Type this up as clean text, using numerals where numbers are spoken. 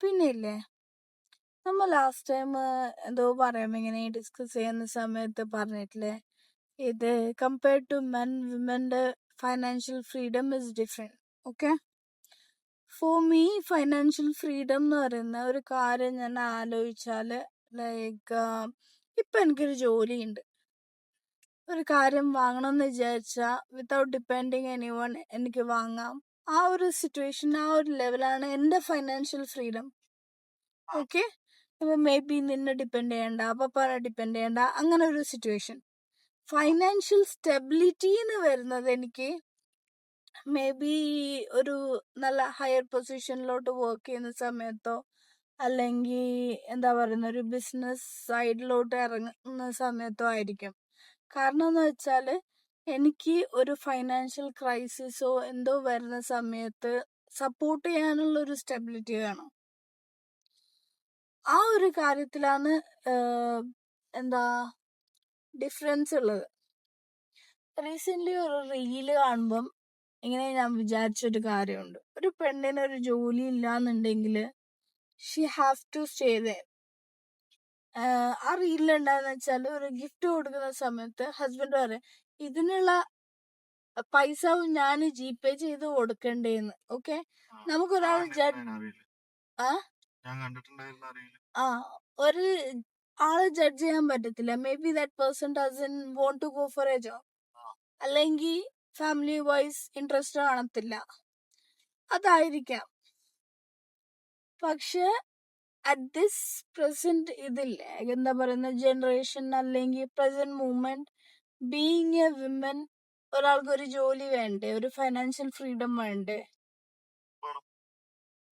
പിന്നെയില്ലേ, നമ്മ last time എന്തോ പറയുമ്പോ ഇങ്ങനെ ഡിസ്കസ് ചെയ്യുന്ന സമയത്ത് പറഞ്ഞിട്ടില്ലേ, ഇത് കമ്പയർഡ് ടു മെൻ വിമന്റെ financial freedom is different. Okay, for me financial freedom എന്ന് പറയുന്ന ഒരു കാര്യം ഞാൻ ആലോചിച്ചാല്, ലൈക്ക് ഇപ്പൊ എനിക്കൊരു ജോലിയുണ്ട്, ഒരു കാര്യം വാങ്ങണമെന്ന് വിചാരിച്ചാൽ വിത്തൗട്ട് ഡിപ്പെൻഡിങ് എനിവൺ എനിക്ക് വാങ്ങാം. ആ ഒരു സിറ്റുവേഷൻ, ആ ഒരു ലെവലാണ് എൻ്റെ ഫൈനാൻഷ്യൽ ഫ്രീഡം. ഓക്കെ, ഇപ്പൊ മേ ബി നിന്നെ ഡിപ്പെൻഡ് ചെയ്യണ്ട, പപ്പാനെ ഡിപ്പെൻഡ് ചെയ്യണ്ട, അങ്ങനെ ഒരു സിറ്റുവേഷൻ. ഫൈനാൻഷ്യൽ സ്റ്റെബിലിറ്റി എന്ന് വരുന്നത് എനിക്ക് മേ ബി ഒരു നല്ല ഹയർ പൊസിഷനിലോട്ട് വർക്ക് ചെയ്യുന്ന സമയത്തോ, അല്ലെങ്കിൽ എന്താ പറയുന്ന ഒരു ബിസിനസ് സൈഡിലോട്ട് ഇറങ്ങുന്ന സമയത്തോ ആയിരിക്കും. കാരണം എന്ന് വെച്ചാൽ എനിക്ക് ഒരു ഫൈനാൻഷ്യൽ ക്രൈസിസോ എന്തോ വരുന്ന സമയത്ത് സപ്പോർട്ട് ചെയ്യാനുള്ള ഒരു സ്റ്റെബിലിറ്റി വേണം. ആ ഒരു കാര്യത്തിലാണ് എന്താ ഡിഫറൻസ് ഉള്ളത്. റീസെന്റ് ഒരു റീല് കാണുമ്പം ഇങ്ങനെ ഞാൻ വിചാരിച്ചൊരു കാര്യമുണ്ട്, ഒരു പെണ്ണിന് ഒരു ജോലി ഇല്ലാന്നുണ്ടെങ്കിൽ she have to stay there. ആ റീലിലുണ്ടായെന്ന് വെച്ചാൽ ഒരു ഗിഫ്റ്റ് കൊടുക്കുന്ന സമയത്ത് ഹസ്ബൻഡ് പറയും, ഇതിനുള്ള പൈസ ഞാൻ ജിപേ ചെയ്ത് കൊടുക്കണ്ടേന്ന്. ഓക്കെ, നമുക്കൊരാൾ ഒരു ആളെ ജഡ്ജ് ചെയ്യാൻ പറ്റത്തില്ല. Maybe that person doesn't want to go for a job, അല്ലെങ്കിൽ ഫാമിലി വൈസ് ഇൻട്രസ്റ്റ് കാണത്തില്ല, അതായിരിക്കാം. പക്ഷെ അറ്റ് ദിസ് പ്രസന്റ് ഇതില്ലേ, എന്താ പറയുന്ന ജനറേഷൻ അല്ലെങ്കിൽ present movement, being A women, ഒരാൾക്ക് ഒരു ജോലി വേണ്ടേ, ഒരു ഫൈനാൻഷ്യൽ ഫ്രീഡം വേണ്ടേ?